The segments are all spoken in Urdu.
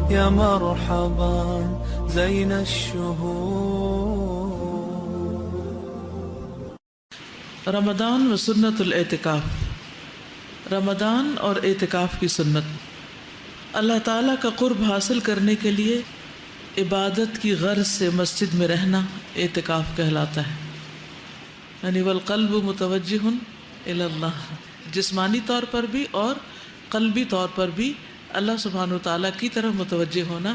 يا مرحبا زين الشهور. رمضان و سنت الاعتکاف. رمضان اور اعتکاف کی سنت. اللہ تعالیٰ کا قرب حاصل کرنے کے لیے عبادت کی غرض سے مسجد میں رہنا اعتکاف کہلاتا ہے. یعنی والقلب متوجہ الی اللہ، جسمانی طور پر بھی اور قلبی طور پر بھی اللہ سبحانہ و تعالیٰ کی طرف متوجہ ہونا،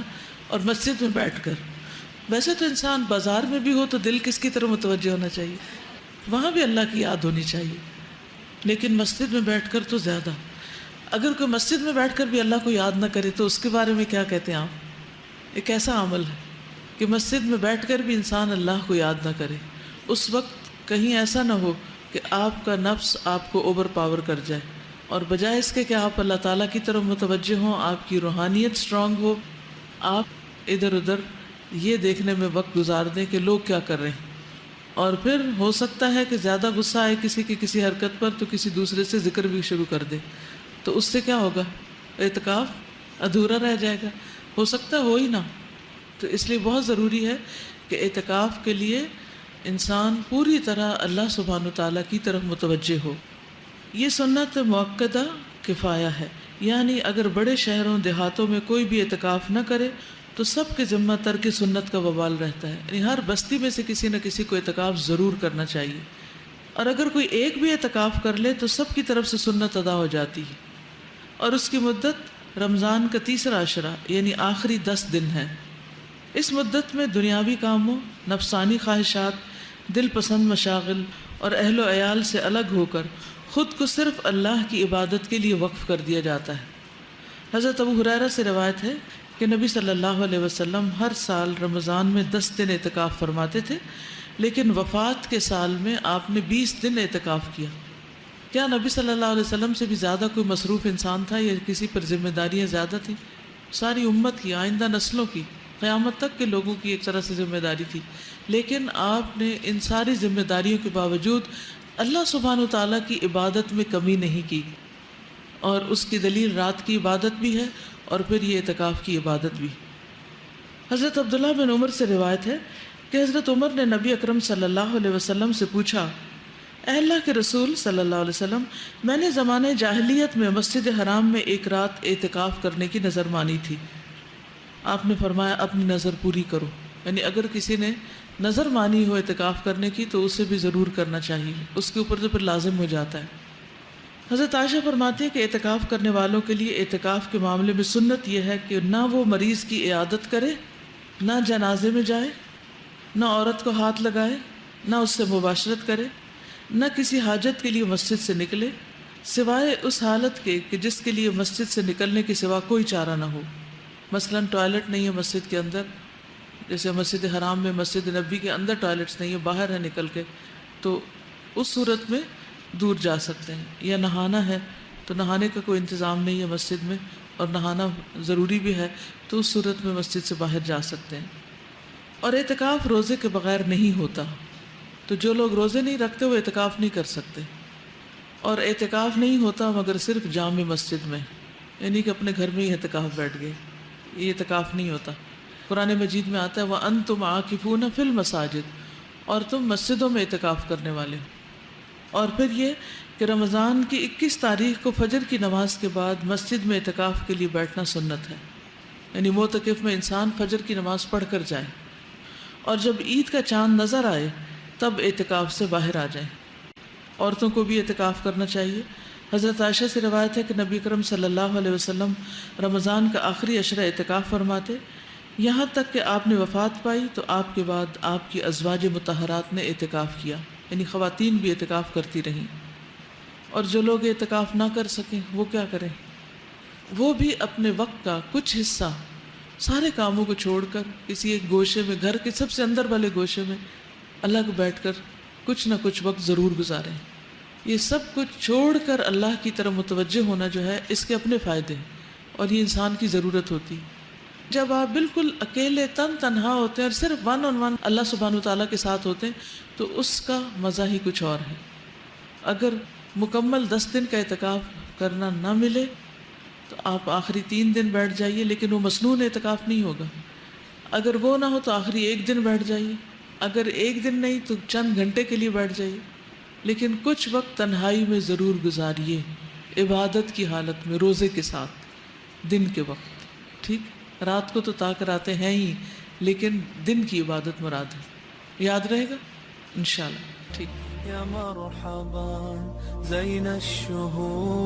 اور مسجد میں بیٹھ کر. ویسے تو انسان بازار میں بھی ہو تو دل کس کی طرف متوجہ ہونا چاہیے؟ وہاں بھی اللہ کی یاد ہونی چاہیے، لیکن مسجد میں بیٹھ کر تو زیادہ. اگر کوئی مسجد میں بیٹھ کر بھی اللہ کو یاد نہ کرے تو اس کے بارے میں کیا کہتے ہیں آپ؟ ایک ایسا عمل ہے کہ مسجد میں بیٹھ کر بھی انسان اللہ کو یاد نہ کرے. اس وقت کہیں ایسا نہ ہو کہ آپ کا نفس آپ کو اوور پاور کر جائے، اور بجائے اس کے کہ آپ اللہ تعالیٰ کی طرف متوجہ ہوں، آپ کی روحانیت سٹرونگ ہو، آپ ادھر ادھر یہ دیکھنے میں وقت گزار دیں کہ لوگ کیا کر رہے ہیں. اور پھر ہو سکتا ہے کہ زیادہ غصہ آئے کسی کی کسی حرکت پر تو کسی دوسرے سے ذکر بھی شروع کر دے، تو اس سے کیا ہوگا؟ اعتکاف ادھورا رہ جائے گا، ہو سکتا ہے ہو ہی نہ. تو اس لیے بہت ضروری ہے کہ اعتکاف کے لیے انسان پوری طرح اللہ سبحانہ تعالیٰ کی طرف متوجہ ہو. یہ سنت مؤکدہ کفایہ ہے، یعنی اگر بڑے شہروں دیہاتوں میں کوئی بھی اعتکاف نہ کرے تو سب کے ذمہ ترک سنت کا وبال رہتا ہے. یعنی ہر بستی میں سے کسی نہ کسی کو اعتکاف ضرور کرنا چاہیے، اور اگر کوئی ایک بھی اعتکاف کر لے تو سب کی طرف سے سنت ادا ہو جاتی ہے. اور اس کی مدت رمضان کا تیسرا عشرہ یعنی آخری 10 دن ہے. اس مدت میں دنیاوی کاموں، نفسانی خواہشات، دل پسند مشاغل اور اہل و عیال سے الگ ہو کر خود کو صرف اللہ کی عبادت کے لیے وقف کر دیا جاتا ہے. حضرت ابو ہریرہ سے روایت ہے کہ نبی صلی اللہ علیہ وسلم ہر سال رمضان میں 10 دن اعتکاف فرماتے تھے، لیکن وفات کے سال میں آپ نے 20 دن اعتکاف کیا. کیا نبی صلی اللہ علیہ وسلم سے بھی زیادہ کوئی مصروف انسان تھا یا کسی پر ذمہ داریاں زیادہ تھیں؟ ساری امت کی، آئندہ نسلوں کی، قیامت تک کے لوگوں کی ایک طرح سے ذمہ داری تھی. لیکن آپ نے ان ساری ذمہ داریوں کے باوجود اللہ سبحانہ تعالیٰ کی عبادت میں کمی نہیں کی، اور اس کی دلیل رات کی عبادت بھی ہے اور پھر یہ اعتکاف کی عبادت بھی. حضرت عبداللہ بن عمر سے روایت ہے کہ حضرت عمر نے نبی اکرم صلی اللہ علیہ وسلم سے پوچھا، اے اللہ کے رسول صلی اللہ علیہ وسلم، میں نے زمانے جاہلیت میں مسجد حرام میں ایک رات اعتکاف کرنے کی نظر مانی تھی. آپ نے فرمایا اپنی نظر پوری کرو. یعنی اگر کسی نے نظر مانی ہو اعتکاف کرنے کی تو اسے بھی ضرور کرنا چاہیے، اس کے اوپر تو پھر لازم ہو جاتا ہے. حضرت عائشہ فرماتی ہے کہ اعتکاف کرنے والوں کے لیے اعتکاف کے معاملے میں سنت یہ ہے کہ نہ وہ مریض کی عیادت کرے، نہ جنازے میں جائے، نہ عورت کو ہاتھ لگائے، نہ اس سے مباشرت کرے، نہ کسی حاجت کے لیے مسجد سے نکلے سوائے اس حالت کے کہ جس کے لیے مسجد سے نکلنے کے سوا کوئی چارہ نہ ہو. مثلاً ٹوائلٹ نہیں ہے مسجد کے اندر، جیسے مسجد حرام میں مسجد نبی کے اندر ٹوائلٹس نہیں ہے، باہر ہے نکل کے، تو اس صورت میں دور جا سکتے ہیں. یا نہانا ہے تو نہانے کا کوئی انتظام نہیں ہے مسجد میں اور نہانا ضروری بھی ہے تو اس صورت میں مسجد سے باہر جا سکتے ہیں. اور اعتکاف روزے کے بغیر نہیں ہوتا، تو جو لوگ روزے نہیں رکھتے وہ اعتکاف نہیں کر سکتے. اور اعتکاف نہیں ہوتا مگر صرف جامع مسجد میں، یعنی کہ اپنے گھر میں ہی اعتکاف بیٹھ گئے، یہ اعتکاف نہیں ہوتا. قرآن مجید میں آتا ہے وَأَنْتُمْ عَاكِفُونَ فِي الْمَسَاجِدِ، اور تم مسجدوں میں اعتکاف کرنے والے ہو. اور پھر یہ کہ رمضان کی 21 تاریخ کو فجر کی نماز کے بعد مسجد میں اعتکاف کے لیے بیٹھنا سنت ہے. یعنی معتکف میں انسان فجر کی نماز پڑھ کر جائے، اور جب عید کا چاند نظر آئے تب اعتکاف سے باہر آ جائیں. عورتوں کو بھی اعتکاف کرنا چاہیے. حضرت عائشہ سے روایت ہے کہ نبی کرم صلی اللہ علیہ وسلم رمضان کا آخری عشرہ اعتکاف فرماتے، یہاں تک کہ آپ نے وفات پائی تو آپ کے بعد آپ کی ازواج مطہرات نے اعتکاف کیا، یعنی خواتین بھی اعتکاف کرتی رہیں. اور جو لوگ اعتکاف نہ کر سکیں وہ کیا کریں؟ وہ بھی اپنے وقت کا کچھ حصہ سارے کاموں کو چھوڑ کر کسی ایک گوشے میں، گھر کے سب سے اندر والے گوشے میں الگ بیٹھ کر کچھ نہ کچھ وقت ضرور گزاریں. یہ سب کچھ چھوڑ کر اللہ کی طرف متوجہ ہونا جو ہے اس کے اپنے فائدے ہیں، اور یہ انسان کی ضرورت ہوتی. جب آپ بالکل اکیلے تنہا ہوتے ہیں اور صرف ون آن ون اللہ سبحانہ تعالیٰ کے ساتھ ہوتے ہیں تو اس کا مزہ ہی کچھ اور ہے. اگر مکمل 10 دن کا اعتکاف کرنا نہ ملے تو آپ آخری 3 دن بیٹھ جائیے، لیکن وہ مسنون اعتکاف نہیں ہوگا۔ اگر وہ نہ ہو تو آخری 1 دن بیٹھ جائیے، اگر 1 دن نہیں تو چند گھنٹے کے لیے بیٹھ جائیے، لیکن کچھ وقت تنہائی میں ضرور گزاریے، عبادت کی حالت میں، روزے کے ساتھ، دن کے وقت۔ ٹھیک، رات کو تو تاک راتیں ہیں ہی، لیکن دن کی عبادت مراد ہے۔ یاد رہے گا انشاءاللہ؟ ٹھیک۔ يا مرحبا زين الشهور